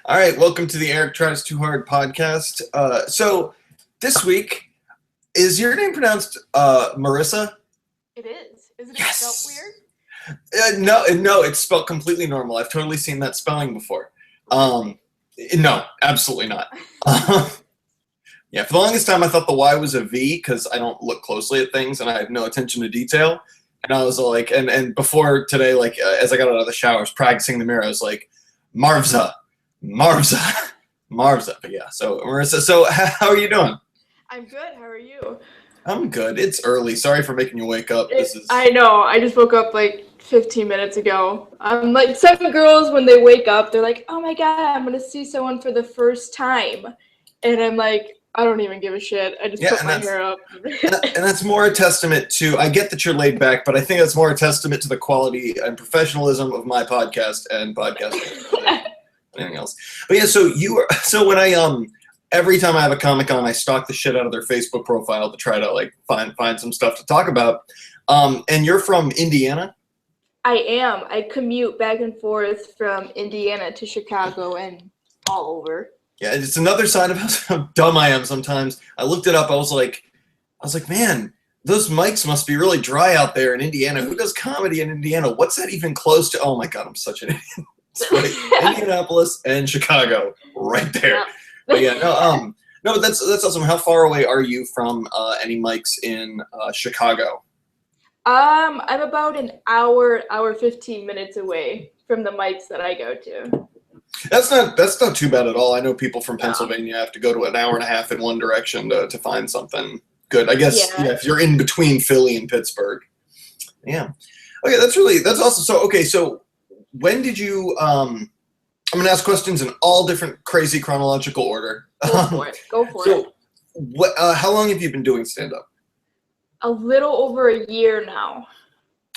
All right, welcome to the Eric Tries Too Hard podcast. So this week, is your name pronounced Marysa? It is. Isn't it spelled Yes. weird? No, it's spelled completely normal. I've totally seen that spelling before. No, absolutely not. Yeah, for the longest time, I thought the Y was a V because I don't look closely at things and I have no attention to detail. And I was like, and before today, like as I got out of the shower, I was practicing the mirror. I was like, Marvza, Marvza, Marvza. But yeah, so Marissa, so how are you doing? I'm good. How are you? I'm good. It's early. Sorry for making you wake up. I know. I just woke up like 15 minutes ago. I'm like some girls when they wake up, they're like, "Oh my God, I'm gonna see someone for the first time," and I'm like, I don't even give a shit. I just Yeah, put and my hair up. and that's more a testament to. I get that you're laid back, but I think that's more a testament to the quality and professionalism of my podcast and podcasting than anything else. But yeah, so when I every time I have a comic on, I stalk the shit out of their Facebook profile to try to like find some stuff to talk about. And you're from Indiana? I am. I commute back and forth from Indiana to Chicago and all over. Yeah, it's another side of how dumb I am sometimes. I looked it up. I was like, man, those mics must be really dry out there in Indiana. Who does comedy in Indiana? What's that even close to? Oh my God, I'm such an idiot. It's right. Indianapolis and Chicago, right there. Yeah. But yeah, no, but that's awesome. How far away are you from any mics in Chicago? I'm about an hour 15 minutes away from the mics that I go to. That's not too bad at all. I know people from Pennsylvania have to go to an hour and a half in one direction to find something good. I guess yeah, if you're in between Philly and Pittsburgh. Yeah. Okay, that's awesome. So when did you I'm gonna ask questions in all different crazy chronological order. Go for it. What how long have you been doing stand-up? A little over a year now.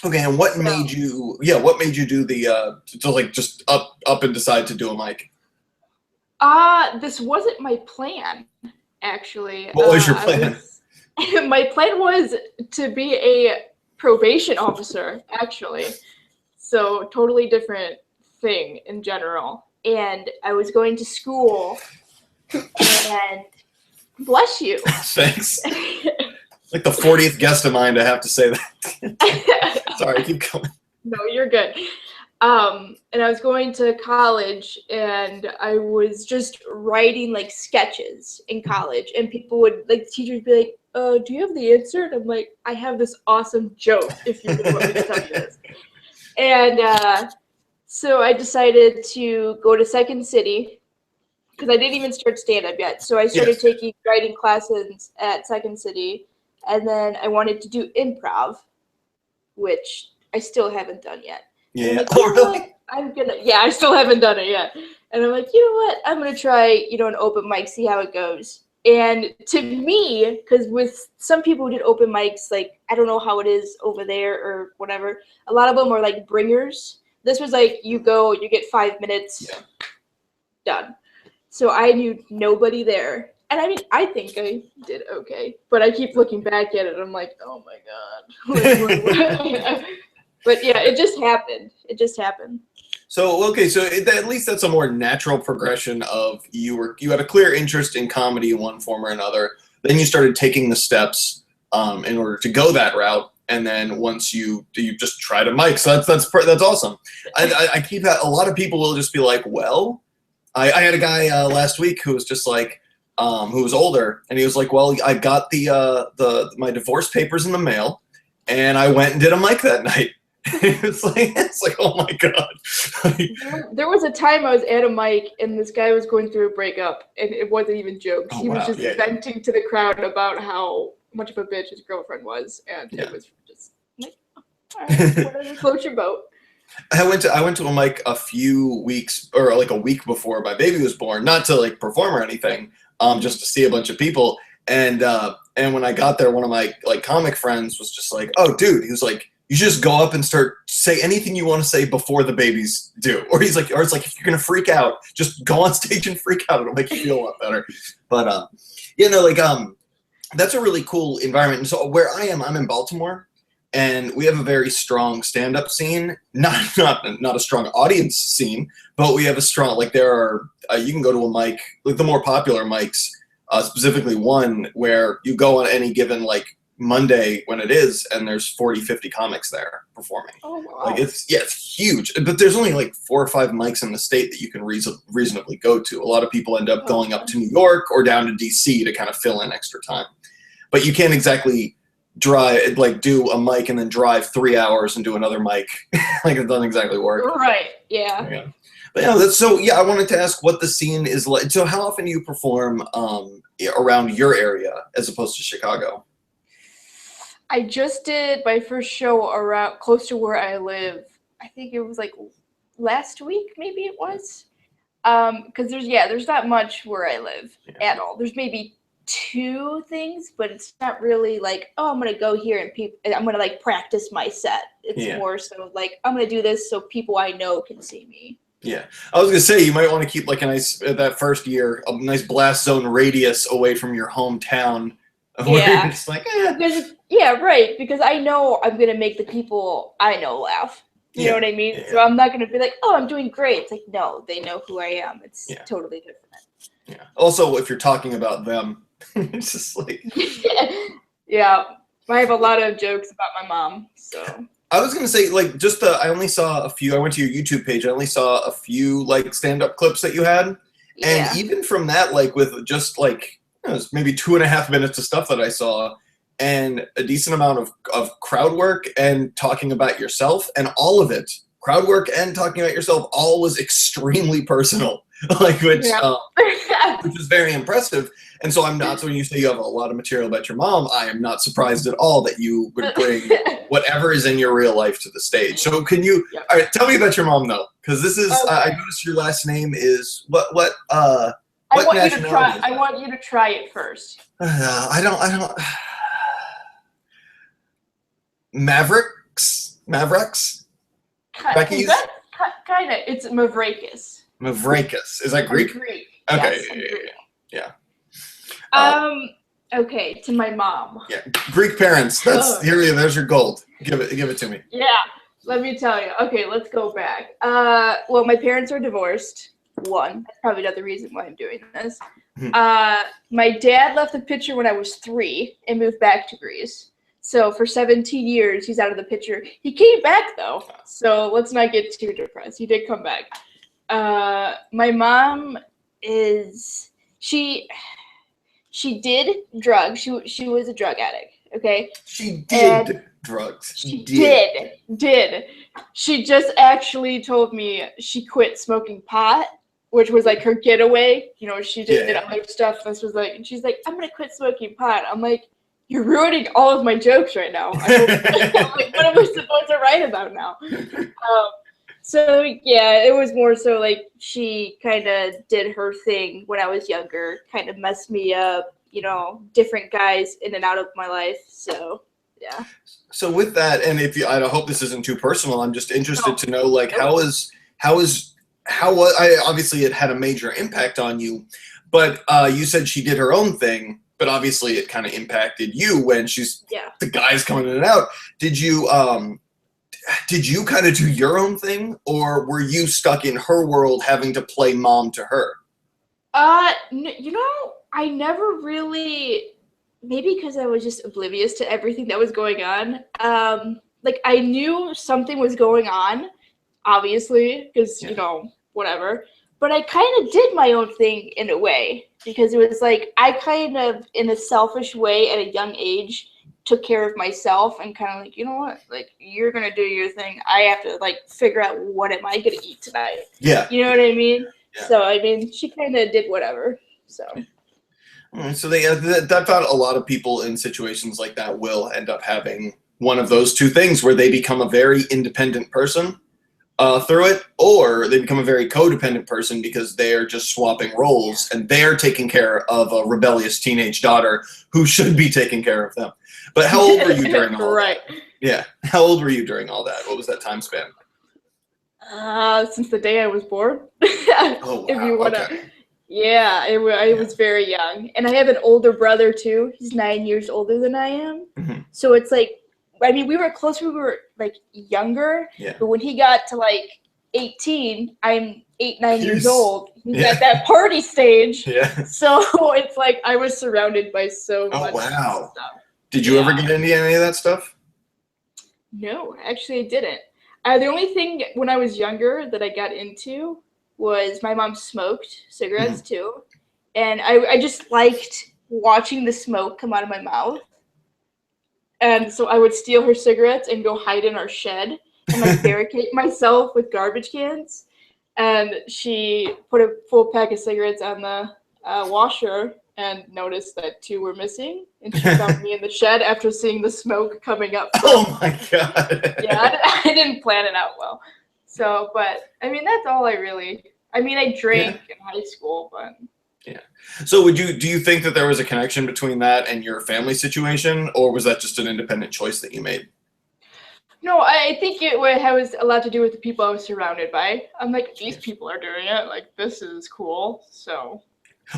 Okay, and what made you do the to like just up and decide to do a mic? This wasn't my plan, actually. What was your plan? My plan was to be a probation officer, actually. So totally different thing in general. And I was going to school and bless you. Thanks. Like the 40th guest of mine to have to say that. Sorry, keep going. No, you're good. And I was going to college and I was just writing like sketches in college and people would like the teachers would be like, do you have the answer? And I'm like, I have this awesome joke if you would want me to tell you this. And so I decided to go to Second City because I didn't even start stand-up yet. So I started taking writing classes at Second City. And then I wanted to do improv, which I still haven't done yet. Yeah. Like, really? I still haven't done it yet. And I'm like, you know what? I'm going to try, an open mic, see how it goes. And to me, because with some people who did open mics, like, I don't know how it is over there or whatever. A lot of them are like bringers. This was like, you go, you get 5 minutes, done. So I knew nobody there. And I mean, I think I did okay, but I keep looking back at it. And I'm like, oh my God. But yeah, it just happened. So at least that's a more natural progression of you had a clear interest in comedy in one form or another. Then you started taking the steps in order to go that route. And then once you just try to mic. So that's awesome. I keep that. A lot of people will just be like, well, I had a guy last week who was just like, who was older, and he was like, well, I got my divorce papers in the mail, and I went and did a mic that night. it's like, oh my God. There was a time I was at a mic, and this guy was going through a breakup, and it wasn't even jokes. He was just venting to the crowd about how much of a bitch his girlfriend was, and it was just like, all right, whatever floats your boat. I went to a mic a few weeks or like a week before my baby was born, not to like perform or anything, just to see a bunch of people. And when I got there, one of my like comic friends was just like, "Oh, dude," he was like, "You should just go up and say anything you want to say before the babies do." Or it's like, if you're gonna freak out, just go on stage and freak out. It'll make you feel a lot better. But that's a really cool environment. And so where I am, I'm in Baltimore. and we have a very strong stand-up scene. Not a strong audience scene, but we have a strong, like, there are you can go to a mic, like the more popular mics, specifically one where you go on any given like Monday when it is, and there's 40, 50 comics there performing. Oh wow. Like it's huge, but there's only like 4 or 5 mics in the state that you can reasonably go to. A lot of people end up going up to New York or down to DC to kind of fill in extra time, but you can't exactly do a mic and then drive 3 hours and do another mic. Like it doesn't exactly work. Right. Yeah. But I wanted to ask what the scene is like. So how often do you perform around your area as opposed to Chicago? I just did my first show around close to where I live. I think it was like last week, maybe it was. Because there's not much where I live at all. There's maybe 2 things, but it's not really like, oh, I'm gonna go here and I'm gonna like practice my set. It's more so like I'm gonna do this so people I know can see me. Yeah, I was gonna say you might want to keep like a nice that first year a nice blast zone radius away from your hometown. Yeah, it's like right. Because I know I'm gonna make the people I know laugh. You know what I mean? So I'm not gonna be like, oh, I'm doing great. It's like, no, they know who I am. It's totally different. Yeah. Also, if you're talking about them, it's just like. Yeah, I have a lot of jokes about my mom. So. I was gonna say, like, I only saw a few. I went to your YouTube page. I only saw a few like stand-up clips that you had, and even from that, like with just like it was maybe 2.5 minutes of stuff that I saw, and a decent amount of crowd work and talking about yourself, and all of it, crowd work and talking about yourself, all was extremely personal, like which is very impressive. And so so when you say you have a lot of material about your mom, I am not surprised at all that you would bring whatever is in your real life to the stage. So can you, all right, tell me about your mom though, because this is, I noticed your last name is, what nationality? I want you to try it first. I don't, Mavericks? Becky's? Kind of, it's Mavrakys. Mavrakys, is that Greek? Greek. Okay, Yes, yeah. Okay, to my mom. Yeah, Greek parents. There's your gold. Give it to me. Yeah, let me tell you. Okay, let's go back. Well, my parents are divorced. That's probably not the reason why I'm doing this. My dad left the picture when I was 3 and moved back to Greece. So for 17 years, he's out of the picture. He came back though, so let's not get too depressed. He did come back. My mom is she did drugs. She was a drug addict. Okay. She did drugs. She did. She just actually told me she quit smoking pot, which was like her getaway. You know, she did other stuff. This was like, and she's like, I'm gonna quit smoking pot. I'm like, you're ruining all of my jokes right now. I'm like, what am I supposed to write about now? So yeah, it was more so like she kind of did her thing when I was younger, kind of messed me up, you know, different guys in and out of my life. So yeah. So with that, and I hope this isn't too personal, I'm just interested to know, like, how obviously it had a major impact on you, but you said she did her own thing, but obviously it kind of impacted you when the guys coming in and out. Did you kind of do your own thing, or were you stuck in her world having to play mom to her? You know, I never really, maybe because I was just oblivious to everything that was going on. Like I knew something was going on, obviously, because, you know, whatever. But I kind of did my own thing in a way, because it was like I kind of, in a selfish way at a young age, took care of myself and kind of like, you know what, like, you're going to do your thing. I have to like figure out what am I going to eat tonight. Yeah. You know what I mean? Yeah. So, I mean, she kind of did whatever. So. So I thought a lot of people in situations like that will end up having one of those two things, where they become a very independent person through it, or they become a very codependent person because they're just swapping roles and they're taking care of a rebellious teenage daughter who should be taking care of them. But how old were you during all that? Yeah. How old were you during all that? What was that time span? Since the day I was born. Oh, wow. If you want to. Yeah, I was very young. And I have an older brother too. He's 9 years older than I am. Mm-hmm. So it's like I mean, we were close. We were like younger, Yeah. but when he got to like 18, I'm 8, 9 years old. He's Yeah. at that party stage. Yeah. So it's like I was surrounded by so Oh, much wow. stuff. Did you ever get into any of that stuff? No, actually, I didn't. The only thing when I was younger that I got into was my mom smoked cigarettes too, and I just liked watching the smoke come out of my mouth. And so I would steal her cigarettes and go hide in our shed and like barricade myself with garbage cans. And she put a full pack of cigarettes on the washer and noticed that 2 were missing. And she found me in the shed after seeing the smoke coming up. Oh my God. Yeah, I didn't plan it out well. So, but I mean, that's all I drank in high school, but. Yeah. So do you think that there was a connection between that and your family situation, or was that just an independent choice that you made? No, I think it was a lot to do with the people I was surrounded by. I'm like, these people are doing it. Like, this is cool. So.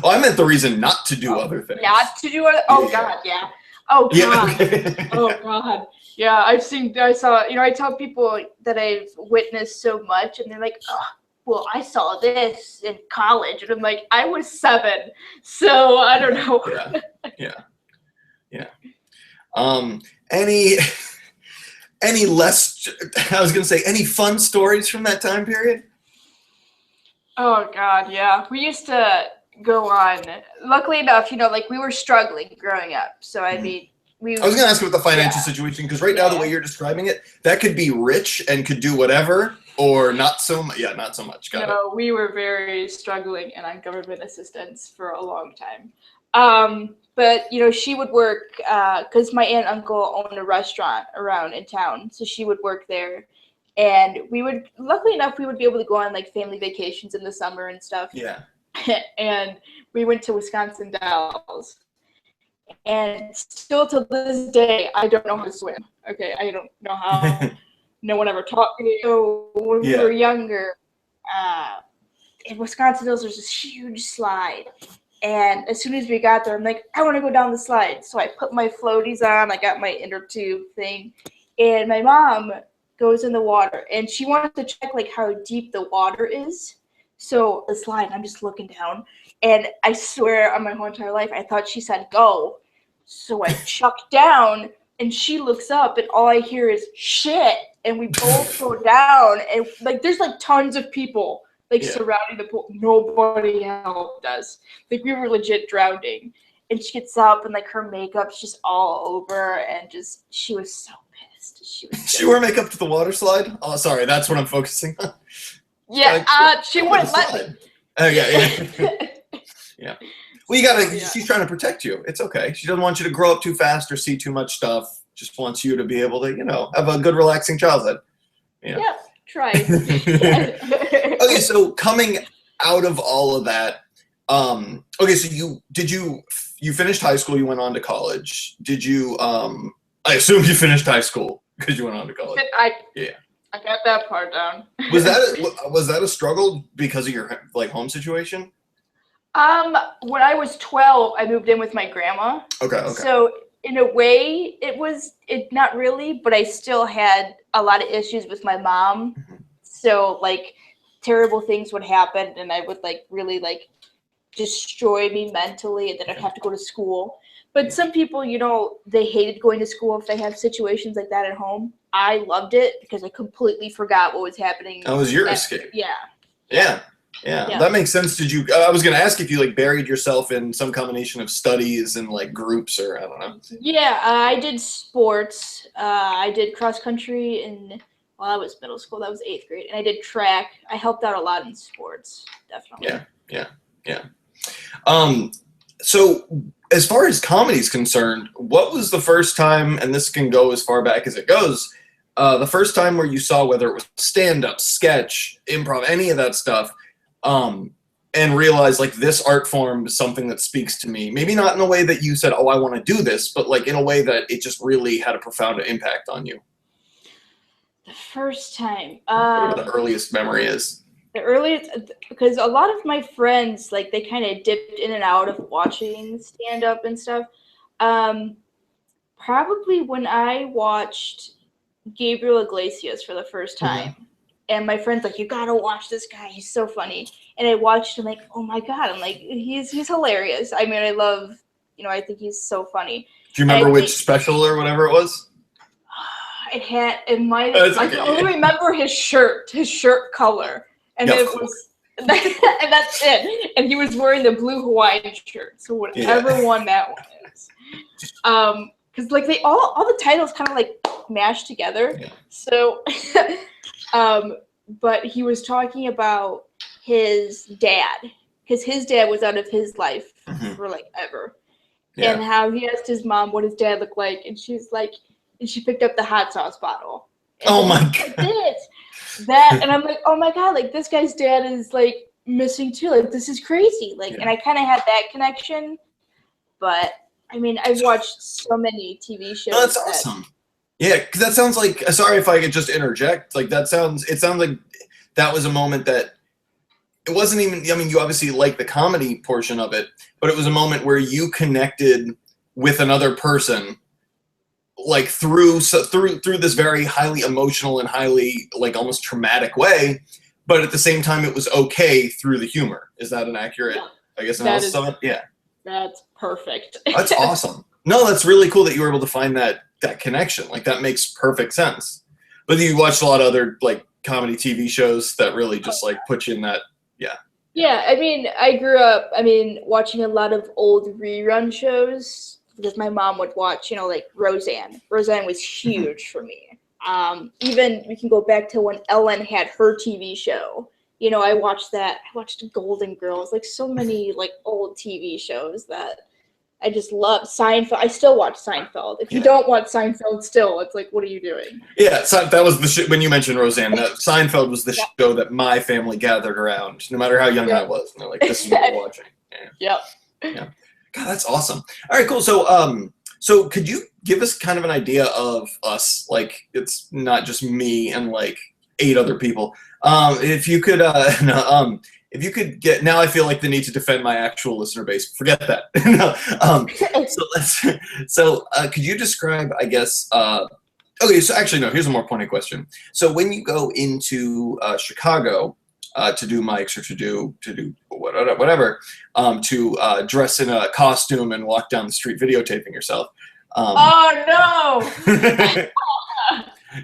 Oh, I meant the reason not to do other things. Not to do it? Oh, God, yeah. Oh, God. Yeah. Oh, God. Yeah, I saw, I tell people that I've witnessed so much, and they're like, oh, well, I saw this in college. And I'm like, I was 7. So I don't know. Yeah. Any less, I was going to say, any fun stories from that time period? Oh, God, yeah. We used to go on, luckily enough, like we were struggling growing up. So, I mean, I was going to ask about the financial situation, because right now, the way you're describing it, that could be rich and could do whatever, or not so much. Yeah, not so much. Got it. We were very struggling and on government assistance for a long time. But, she would work, because my aunt and uncle owned a restaurant around in town. So she would work there. And luckily enough, we would be able to go on like family vacations in the summer and stuff. Yeah. And we went to Wisconsin Dells. And still to this day, I don't know how to swim. Okay, I don't know how. No one ever taught me. So when we were younger, in Wisconsin Dells, there's this huge slide. And as soon as we got there, I'm like, I want to go down the slide. So I put my floaties on. I got my inner tube thing. And my mom goes in the water. And she wanted to check like how deep the water is. So the slide, I'm just looking down. And I swear on my whole entire life, I thought she said go. So I chucked down. And she looks up. And all I hear is shit. And we both go down. And like there's like tons of people. Surrounding the pool, nobody helped us. Like we were legit drowning. And she gets up and like her makeup's just all over, and just she was so pissed. She wore makeup to the water slide? Oh, sorry, that's what I'm focusing on. Yeah, she wouldn't let me. Oh yeah. Yeah. Well, you gotta. She's trying to protect you. It's okay. She doesn't want you to grow up too fast or see too much stuff. Just wants you to be able to, have a good, relaxing childhood. Yeah. Try. Okay, so coming out of all of that, okay, so you finished high school, you went on to college. Did you I assume you finished high school because you went on to college. I got that part down. Was that a struggle because of your like home situation? When I was 12, I moved in with my grandma. Okay. So in a way, it not really, but I still had a lot of issues with my mom. So like terrible things would happen, and I would like really like destroy me mentally, and then I'd have to go to school. But some people, they hated going to school if they have situations like that at home. I loved it because I completely forgot what was happening. That was your escape. Yeah. Yeah, that makes sense. Did you? I was going to ask if you like buried yourself in some combination of studies and like groups, or I don't know. Yeah, I did sports. I did cross country that was middle school. That was 8th grade, and I did track. I helped out a lot in sports, definitely. Yeah. So as far as comedy is concerned, what was the first time? And this can go as far back as it goes. The first time where you saw, whether it was stand-up, sketch, improv, any of that stuff. And realize like this art form is something that speaks to me. Maybe not in a way that you said, oh, I want to do this, but like in a way that it just really had a profound impact on you. The first time. Whatever the earliest memory is. The earliest, because a lot of my friends, like they kind of dipped in and out of watching stand-up and stuff. Probably when I watched Gabriel Iglesias for the first time. And my friend's like, you gotta watch this guy. He's so funny. And I watched him like, oh my God. I'm like, he's hilarious. I mean, I love, I think he's so funny. Do you remember which special or whatever it was? I can only remember his shirt color. And it was, and that's it. And he was wearing the blue Hawaiian shirt. So whatever one that one is. Because like all the titles kind of like mashed together. Yeah. So, but he was talking about his dad, because his dad was out of his life for like ever, and how he asked his mom what his dad looked like, and she's like, and she picked up the hot sauce bottle. Oh my God! And I'm like, oh my God! Like this guy's dad is like missing too. Like this is crazy. Like, and I kind of had that connection, but. I mean, I've watched so many TV shows. Oh, that's awesome. Yeah, because that sounds like. Sorry if I could just interject. Like it sounds like that was a moment that it wasn't even. I mean, you obviously like the comedy portion of it, but it was a moment where you connected with another person, like through this very highly emotional and highly like almost traumatic way, but at the same time, it was okay through the humor. Is that an accurate? Yeah. I guess analysis of it. Yeah. That's perfect. That's awesome. No, that's really cool that you were able to find that connection. Like that makes perfect sense. But you watched a lot of other like comedy TV shows that really just like put you in that. Yeah. Yeah. I mean, I grew up, watching a lot of old rerun shows because my mom would watch, like Roseanne. Roseanne was huge for me. Even we can go back to when Ellen had her TV show. I watched that. I watched Golden Girls, like so many like old TV shows that I just love. Seinfeld. I still watch Seinfeld. If you don't watch Seinfeld still, it's like, what are you doing? Yeah, that was the when you mentioned Roseanne, Seinfeld was the show that my family gathered around, no matter how young I was. And they're like, this is what we're watching. Yeah. God, that's awesome. All right, cool. So, so could you give us kind of an idea of us? Like, it's not just me and like 8 other people. If you could, if you could get, now I feel like the need to defend my actual listener base. Forget that. Could you describe, I guess, okay, so actually, no, here's a more pointed question. So when you go into Chicago to do mics or to do whatever, to dress in a costume and walk down the street videotaping yourself. Oh, no!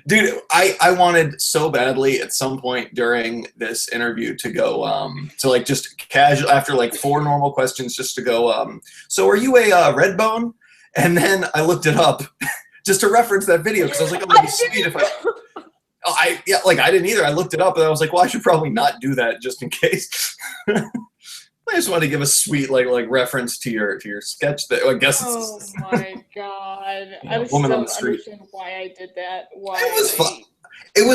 Dude, I wanted so badly at some point during this interview to go to like just casual after like 4 normal questions just to go so are you a red bone? And then I looked it up just to reference that video because I was like, oh, it'd be sweet if I didn't either. I looked it up and I was like, well, I should probably not do that just in case. I just want to give a sweet like reference to your sketch. That I guess it's. Oh my God! I just Woman don't on the street. understand why I did that. Why? It was fun. It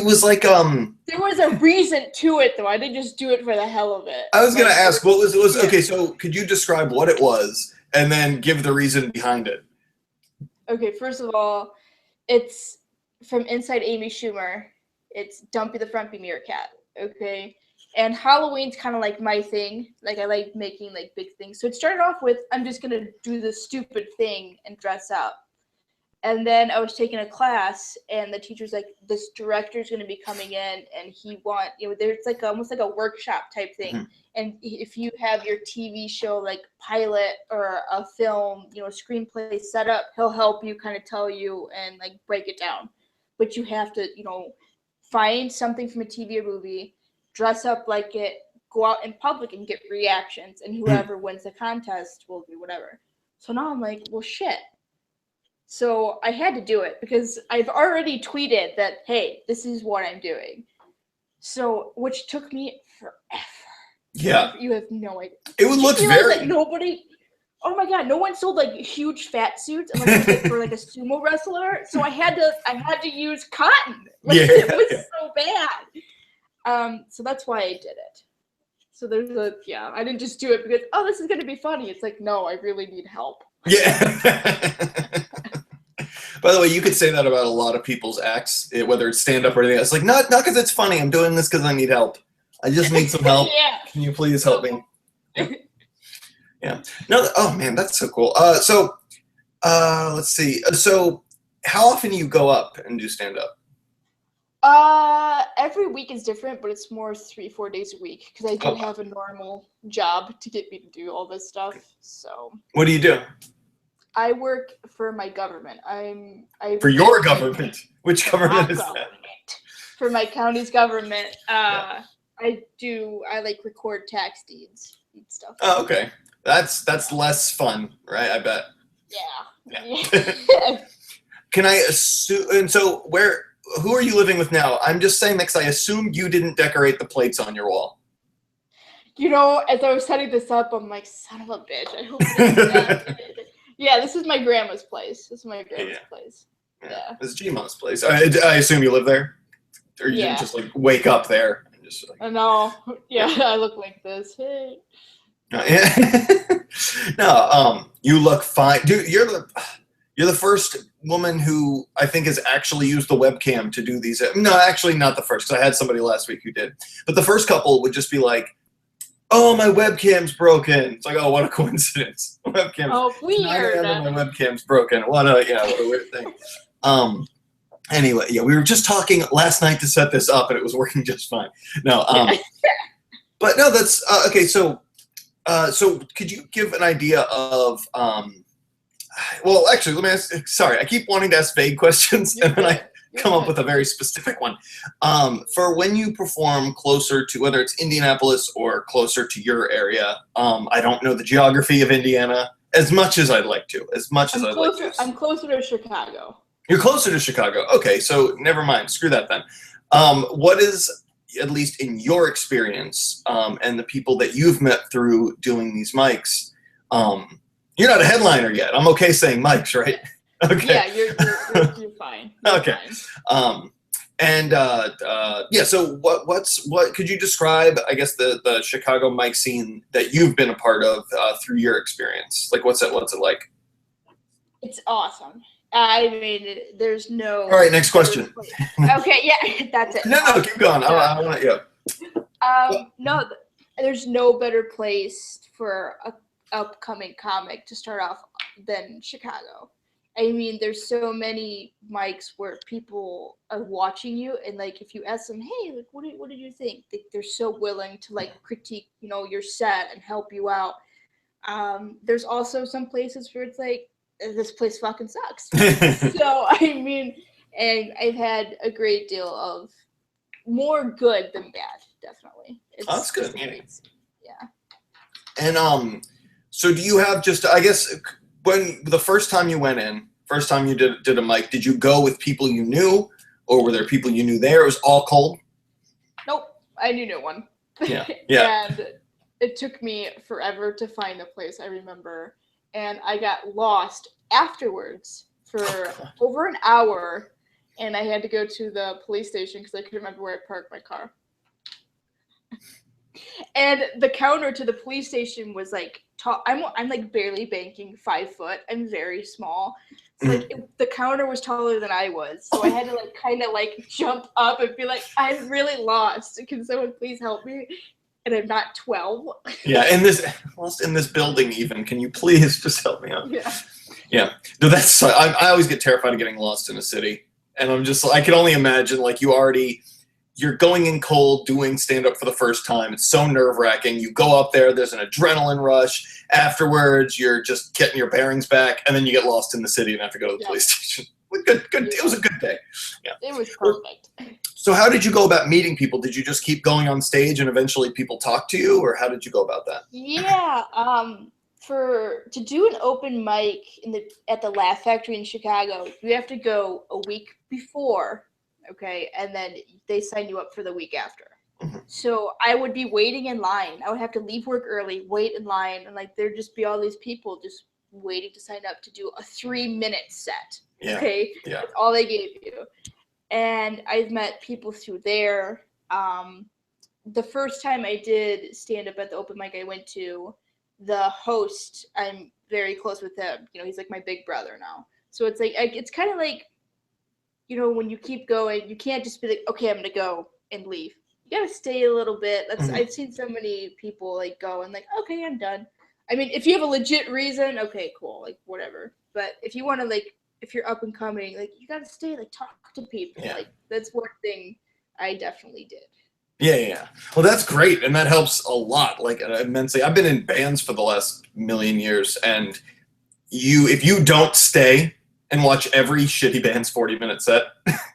was like There was a reason to it though. I didn't just do it for the hell of it. I was gonna ask what was okay. So could you describe what it was and then give the reason behind it? Okay, first of all, it's from Inside Amy Schumer. It's Dumpy the Frumpy Meerkat. Okay. And Halloween's kind of like my thing. Like I like making like big things. So it started off with I'm just gonna do this stupid thing and dress up. And then I was taking a class, and the teacher's like, "This director's gonna be coming in, and there's like almost like a workshop type thing. Mm-hmm. And if you have your TV show like pilot or a film, screenplay set up, he'll help you kind of tell you and like break it down. But you have to, find something from a TV or movie." Dress up like it, go out in public and get reactions, and whoever wins the contest will do whatever. So now I'm like, well, shit. So I had to do it because I've already tweeted that, hey, this is what I'm doing. So, which took me forever. Yeah. You have no idea. It would look very. Nobody. Oh my God! No one sold like huge fat suits unless it was for like a sumo wrestler. So I had to use cotton. Like, it was so bad. So that's why I did it. So I didn't just do it because, oh, this is going to be funny. It's like, no, I really need help. Yeah. By the way, you could say that about a lot of people's acts, whether it's stand-up or anything else. Like, not because it's funny. I'm doing this because I need help. I just need some help. Yeah. Can you please help me? Yeah. No. Oh man, that's so cool. Let's see. So, how often do you go up and do stand up? Every week is different, but it's more 3-4 days a week because I do have a normal job to get me to do all this stuff. So. What do you do? I work for my government. For your government? Which government is that? For my county's government. I like record tax deeds and stuff. Oh, okay. That's less fun, right? I bet. Yeah. Can I assume? And so, who are you living with now? I'm just saying that because I assumed you didn't decorate the plates on your wall. You know, as I was setting this up, I'm like, son of a bitch. I hope this Yeah, this is my grandma's place. Place. Yeah. This is G-Ma's place. I assume you live there? Or you didn't just, like, wake up there? And just, like... No. Yeah, I look like this. Hey. No, you look fine. Dude, you're the first woman who I think has actually used the webcam to do these. No, actually not the first, because I had somebody last week who did. But the first couple would just be like, oh, my webcam's broken. It's like, oh, what a coincidence. Weird. My webcam's broken. What a weird thing. Anyway, yeah, we were just talking last night to set this up, and it was working just fine. No, but no, that's okay. So could you give an idea of well, actually, let me ask. Sorry, I keep wanting to ask vague questions, and then I come up with a very specific one. For when you perform closer to, whether it's Indianapolis or closer to your area, I don't know the geography of Indiana as much as I'd like to. I'm closer to Chicago. You're closer to Chicago. Okay, so never mind. Screw that then. What is, at least in your experience, and the people that you've met through doing these mics, you're not a headliner yet. I'm okay saying mics, right? Okay. Yeah, you're fine. Okay. Fine. So what could you describe, I guess, the Chicago mic scene that you've been a part of through your experience? Like, what's it like? It's awesome. I mean, there's no. All right, next question. Okay, yeah, that's it. No, keep going. I want to. No, there's no better place for a upcoming comic to start off than Chicago. I mean, there's so many mics where people are watching you, and like if you ask them, hey, like what did you think? They're so willing to like critique, your set and help you out. There's also some places where it's like, this place fucking sucks. So I mean, and I've had a great deal of more good than bad, definitely. That's good. Yeah. And so do you have just, I guess, when the first time you went in, first time you did a mic, did you go with people you knew, or were there people you knew there? It was all cold? Nope, I knew no one. Yeah. And it took me forever to find the place, I remember. And I got lost afterwards for over an hour, and I had to go to the police station because I couldn't remember where I parked my car. And the counter to the police station was like tall. I'm like barely banking 5 foot. I'm very small. So like the counter was taller than I was, so I had to like kind of like jump up and be like, I'm really lost. Can someone please help me? And I'm not 12. Yeah, in this building even. Can you please just help me out? Yeah. No, that's. I always get terrified of getting lost in a city, and I can only imagine like you're going in cold, doing stand-up for the first time. It's so nerve-wracking. You go up there, there's an adrenaline rush. Afterwards, you're just getting your bearings back, and then you get lost in the city and have to go to the police station. Good. It was a good day. Yeah. It was perfect. So how did you go about meeting people? Did you just keep going on stage and eventually people talk to you, or how did you go about that? Yeah. To do an open mic at the Laugh Factory in Chicago, you have to go a week before. Okay, and then they sign you up for the week after. Mm-hmm. So I would be waiting in line. I would have to leave work early, wait in line, and like there'd just be all these people just waiting to sign up to do a 3-minute set. Yeah. Okay, yeah. That's all they gave you. And I've met people through there. The first time I did stand up at the open mic I went to, the host, I'm very close with him. He's like my big brother now. So it's like it's kind of like, when you keep going, you can't just be like, okay, I'm gonna go and leave. You gotta stay a little bit. I've seen so many people like go and like, okay, I'm done. I mean, if you have a legit reason, okay, cool, like whatever. but if you want to like, if you're up and coming, like you got to stay, like talk to people. Yeah. Like that's one thing I definitely did. Yeah. Well, that's great, and that helps a lot, like immensely. I've been in bands for the last million years, and if you don't stay and watch every shitty band's 40-minute set,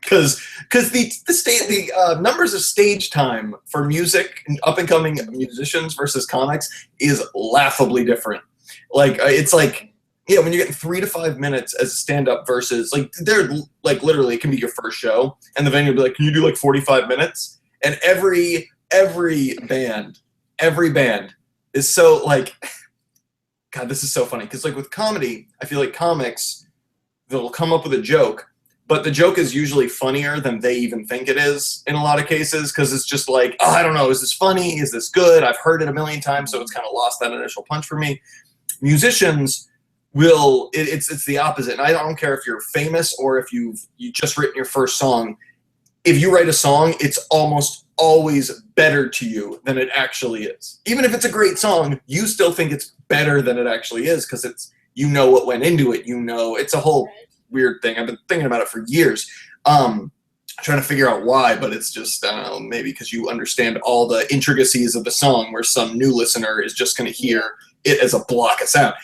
because the numbers of stage time for music, up and coming musicians versus comics is laughably different. Like it's like, yeah, when you're getting 3 to 5 minutes as a stand-up versus like they're like literally it can be your first show, and the venue will be like, can you do like 45 minutes? And every band is so like, God, this is so funny. Because like with comedy, I feel like comics, they'll come up with a joke, but the joke is usually funnier than they even think it is in a lot of cases. Because it's just like, oh, I don't know, is this funny? Is this good? I've heard it a million times, so it's kind of lost that initial punch for me. Musicians will, it's the opposite. And I don't care if you're famous or if you just written your first song. If you write a song, it's almost always better to you than it actually is. Even if it's a great song, you still think it's better than it actually is because it's, you know what went into it. You know, it's a whole weird thing. I've been thinking about it for years, trying to figure out why, but it's just, I don't know, maybe because you understand all the intricacies of the song where some new listener is just going to hear it as a block of sound.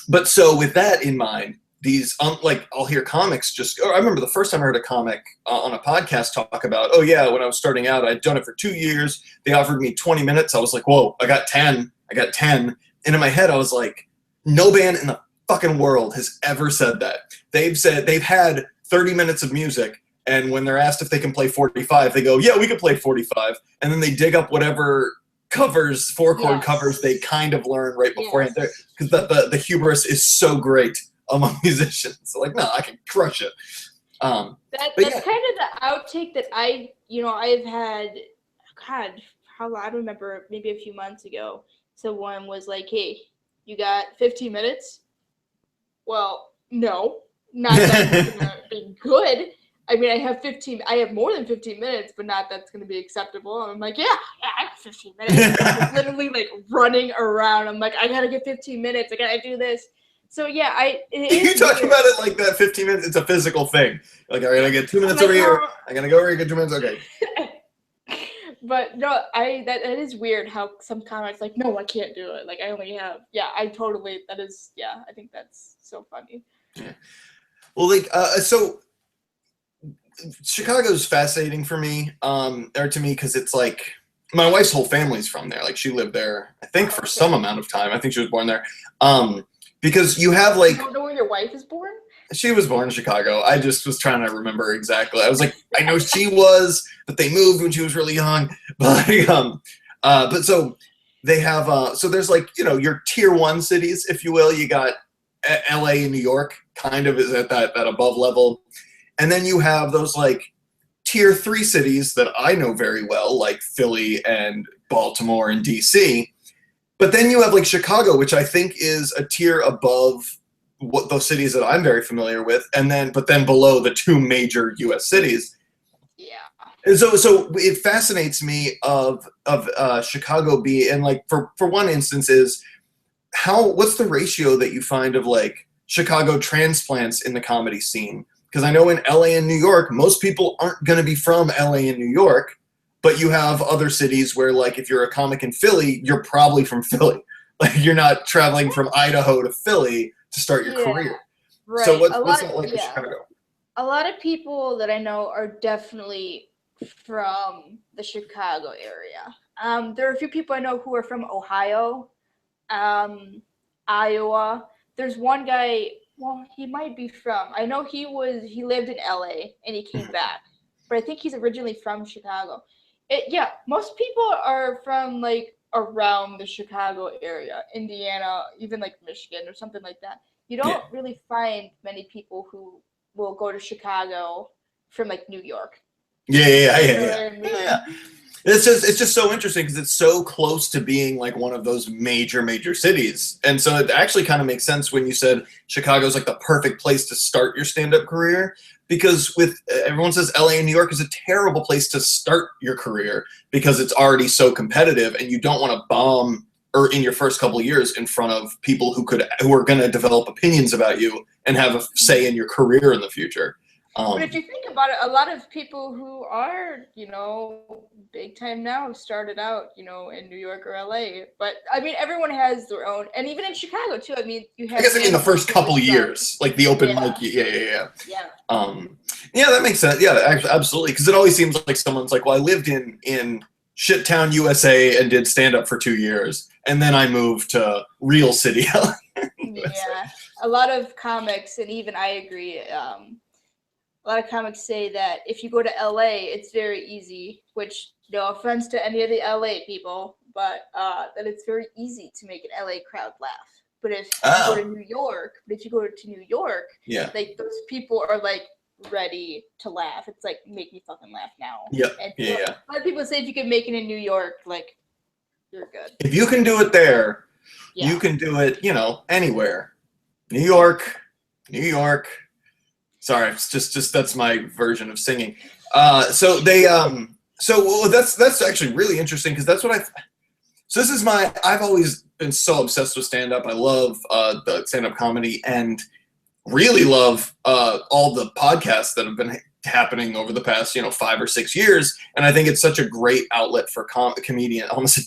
But so with that in mind, these like I'll hear comics I remember the first time I heard a comic on a podcast talk about, oh yeah, when I was starting out, I'd done it for 2 years. They offered me 20 minutes. I was like, whoa, I got 10. And in my head, I was like, no band in the fucking world has ever said that. They've said they've had 30 minutes of music, and when they're asked if they can play 45, they go, yeah, we can play 45. And then they dig up whatever covers, 4-chord covers they kind of learn right beforehand. Because the hubris is so great among musicians. So like, no, I can crush it. That's kind of the outtake that I've had. God, I don't remember, maybe a few months ago, someone was like, hey, you got 15 minutes? Well, no, not that it's gonna be good. I mean, I have more than 15 minutes, but not that's going to be acceptable. And I'm like, yeah, I have 15 minutes. I'm literally like running around. I'm like, I got to get 15 minutes. I got to do this. So yeah, you talk about it like that 15 minutes, it's a physical thing. Like, all right, I get 2 minutes over here. I got to go over here, get 2 minutes. Okay. But no, that is weird how some comics like, no, I can't do it. Like I only have, I think that's so funny. Yeah. Well, like, so Chicago's fascinating for me, or to me, because it's like my wife's whole family's from there. Like she lived there, I think, for some amount of time. I think she was born there. Because you have like. You don't know where your wife is born? She was born in Chicago. I just was trying to remember exactly. I was like, I know she was, but they moved when she was really young. But so they have. So there's like, you know, your tier 1 cities, if you will. You got LA and New York, kind of is at that above level. And then you have those like tier 3 cities that I know very well, like Philly and Baltimore and DC. But then you have like Chicago, which I think is a tier above what those cities that I'm very familiar with, but then below the 2 major U.S. cities. Yeah. And so it fascinates me of Chicago and like for one instance is what's the ratio that you find of like Chicago transplants in the comedy scene? Because I know in LA and New York, most people aren't going to be from LA and New York, but you have other cities where, like, if you're a comic in Philly, you're probably from Philly. Like, you're not traveling from Idaho to Philly to start your career. Right. So what's that like in Chicago? A lot of people that I know are definitely from the Chicago area. There are a few people I know who are from Ohio, Iowa. There's one guy, well, he might be from, I know he lived in LA and he came back, but I think he's originally from Chicago. Most people are from like around the Chicago area, Indiana, even like Michigan or something like that. You don't really find many people who will go to Chicago from like New York. Yeah. It's just so interesting because it's so close to being like one of those major cities. And so it actually kind of makes sense when you said Chicago's like the perfect place to start your stand-up career, because everyone says LA and New York is a terrible place to start your career because it's already so competitive and you don't want to bomb or in your first couple of years in front of people who are going to develop opinions about you and have a say in your career in the future. But if you think about it, a lot of people who are, big time now have started out, in New York or LA. But I mean, everyone has their own, and even in Chicago too. I mean, you have. I guess in the first couple years, like the open mic. Yeah. Yeah, that makes sense. Yeah, actually, absolutely. Because it always seems like someone's like, well, I lived in Shittown, USA, and did stand up for 2 years, and then I moved to real city. Yeah, a lot of comics, and even I agree. A lot of comics say that if you go to LA, it's very easy, which no offense to any of the LA people, but that it's very easy to make an LA crowd laugh. But if you go to New York, yeah, like those people are like ready to laugh. It's like, make me fucking laugh now. Yeah. And yeah. a lot of people say if you can make it in New York, like, you're good. If you can do it there, you can do it, anywhere. New York. Sorry, it's just that's my version of singing. So that's actually really interesting because that's what I've always been so obsessed with stand-up. I love the stand-up comedy and really love all the podcasts that have been happening over the past 5 or 6 years, and I think it's such a great outlet for comedians, those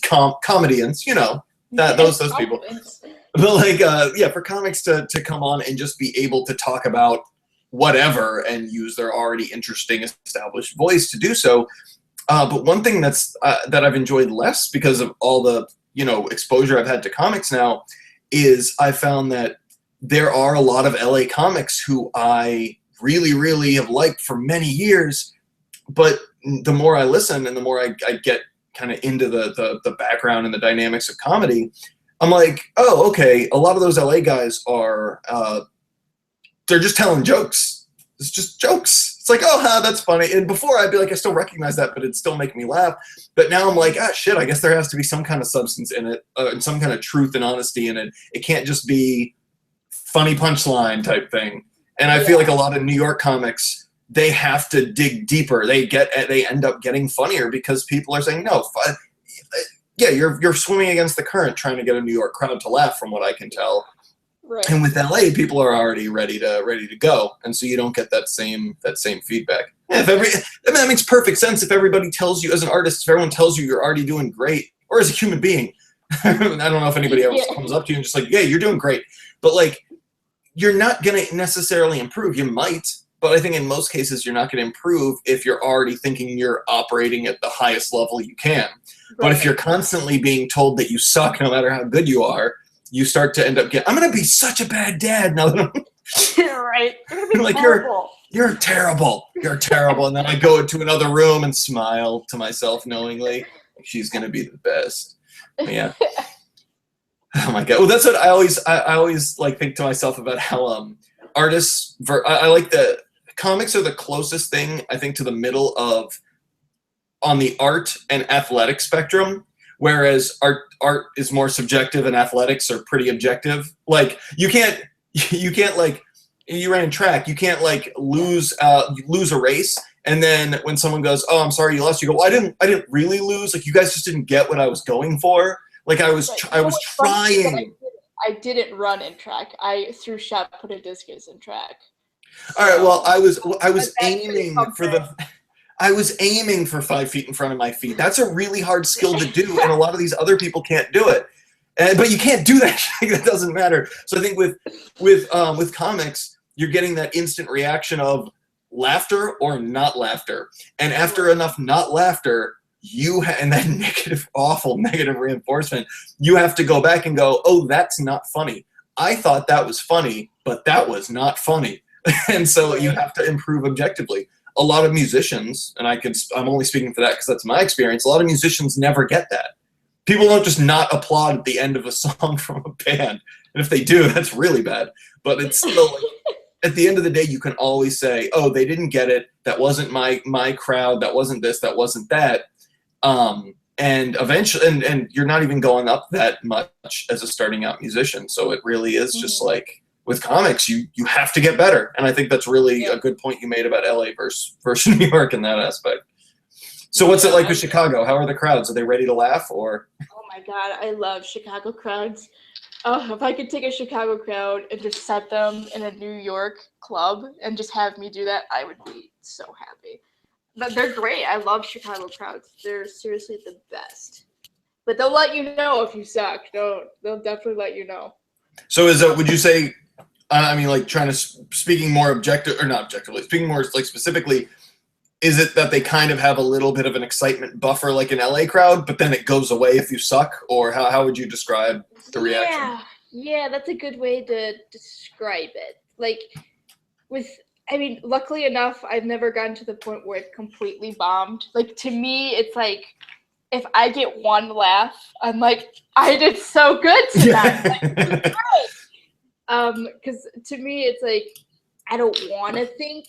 people. But like for comics to come on and just be able to talk about whatever and use their already interesting established voice to do so. But one thing that I've enjoyed less because of all the exposure I've had to comics now is I found that there are a lot of LA comics who I really, really have liked for many years, but the more I listen and the more I get kind of into the background and the dynamics of comedy, I'm like, oh, okay, a lot of those LA guys are they're just telling jokes. It's just jokes. It's like, oh, that's funny. And before I'd be like, I still recognize that, but it'd still make me laugh. But now I'm like, shit, I guess there has to be some kind of substance in it and some kind of truth and honesty in it. It can't just be funny punchline type thing. And I feel like a lot of New York comics, they have to dig deeper. They end up getting funnier because people are saying, no, you're swimming against the current trying to get a New York crowd to laugh from what I can tell. Right. And with LA, people are already ready to go, and so you don't get that same feedback. Yeah, that makes perfect sense. If everybody tells you as an artist, if everyone tells you you're already doing great, or as a human being, I don't know if anybody else comes up to you and just like, yeah, you're doing great, but like, you're not gonna necessarily improve. You might, but I think in most cases you're not gonna improve if you're already thinking you're operating at the highest level you can. Right. But if you're constantly being told that you suck, no matter how good you are, you start to end up I'm going to be such a bad dad now that I'm right. Like, you're terrible. You're terrible. And then I go into another room and smile to myself knowingly. She's going to be the best. But yeah. Oh my God. Well, that's what I always like think to myself about how artists, I like the comics are the closest thing I think to the middle of on the art and athletic spectrum. Whereas art is more subjective and athletics are pretty objective. Like you can't like, you ran track, you can't like lose a race and then when someone goes, oh, I'm sorry you lost, you go, well, I didn't really lose. Like you guys just didn't get what I was going for. Like I was trying. I didn't run in track. I threw shot put a discus in track. All right. Well, I was aiming for 5 feet in front of my feet. That's a really hard skill to do, and a lot of these other people can't do it. But you can't do that. That doesn't matter. So I think with comics, you're getting that instant reaction of laughter or not laughter, and after enough not laughter, and that awful negative reinforcement, you have to go back and go, oh, that's not funny. I thought that was funny, but that was not funny, and so you have to improve objectively. A lot of musicians, and I'm only speaking for that because that's my experience, a lot of musicians never get that. People don't just not applaud at the end of a song from a band. And if they do, that's really bad. But it's still, like, at the end of the day, you can always say, oh, they didn't get it. That wasn't my crowd. That wasn't this. That wasn't that. And eventually, and you're not even going up that much as a starting out musician. So it really is just like, with comics, you have to get better. And I think that's really a good point you made about LA versus New York in that aspect. So what's it like with Chicago? How are the crowds? Are they ready to laugh or? Oh my my God, I love Chicago crowds. Oh, if I could take a Chicago crowd and just set them in a New York club and just have me do that, I would be so happy. But they're great. I love Chicago crowds. They're seriously the best. But they'll let you know if you suck. They'll definitely let you know. So is that, would you say, I mean, like trying to, speaking more objective, or not objectively, speaking more like specifically, is it that they kind of have a little bit of an excitement buffer like an LA crowd, but then it goes away if you suck? Or how would you describe the reaction? Yeah, that's a good way to describe it. Like, luckily enough, I've never gotten to the point where it completely bombed. Like, to me, it's like, if I get one laugh, I'm like, I did so good tonight. Like, great. Because to me, it's like, I don't want to think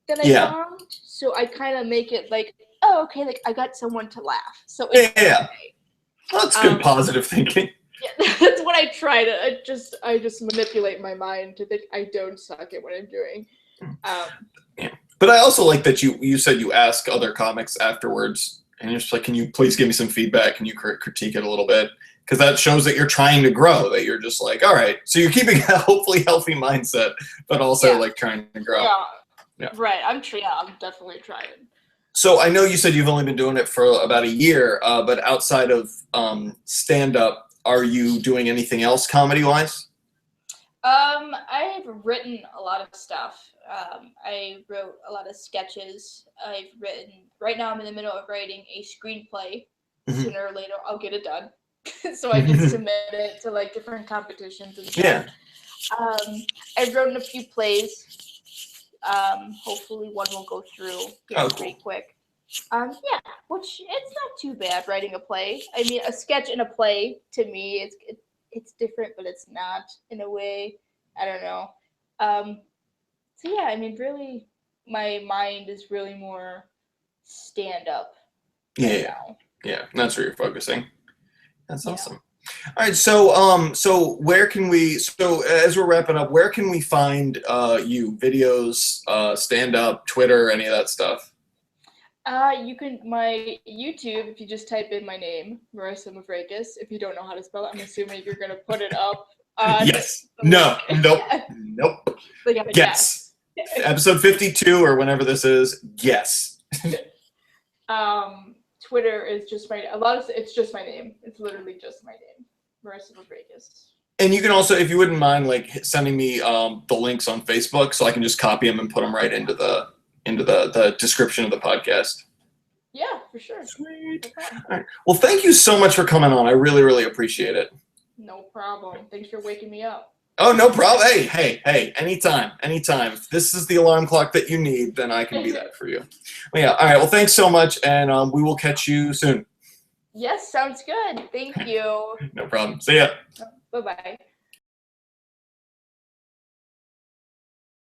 that I bombed, so I kind of make it like, oh, okay, like I got someone to laugh, so it's okay. Well, that's good positive thinking. Yeah, that's what I try to. I just manipulate my mind to think I don't suck at what I'm doing. But I also like that you said you ask other comics afterwards, and you're just like, can you please give me some feedback? Can you critique it a little bit? Because that shows that you're trying to grow, that you're just like, all right, so you're keeping a hopefully healthy mindset, but also like trying to grow. Yeah. Right. I'm definitely trying. So I know you said you've only been doing it for about a year, but outside of stand-up, are you doing anything else comedy-wise? I've written a lot of stuff. I wrote a lot of sketches. Right now I'm in the middle of writing a screenplay. Sooner or later I'll get it done. So I can submit it to like different competitions and stuff. Yeah. I've written a few plays. Hopefully one will go through pretty quick. Which it's not too bad writing a play. I mean, a sketch and a play to me, it's different, but it's not in a way. I don't know. So yeah, I mean, really, my mind is really more stand up. Now. Yeah, that's where you're focusing. That's awesome. All right, so where can we? So as we're wrapping up, where can we find you? Videos, stand up, Twitter, any of that stuff? You can my YouTube if you just type in my name, Marysa Mavrakys. If you don't know how to spell it, I'm assuming you're gonna put it up. Yes. No. Nope. Nope. Yes. Episode 52 or whenever this is. Yes. Twitter is just it's just my name. It's literally just my name, Marysa Mavrakys. And you can also, if you wouldn't mind, like sending me the links on Facebook, so I can just copy them and put them right into the description of the podcast. Yeah, for sure. Sweet. All right. Well, thank you so much for coming on. I really, really appreciate it. No problem. Thanks for waking me up. Oh, no problem. Hey, anytime. If this is the alarm clock that you need, then I can be that for you. Well, yeah. All right. Well, thanks so much, and we will catch you soon. Yes, sounds good. Thank you. No problem. See ya. Bye-bye.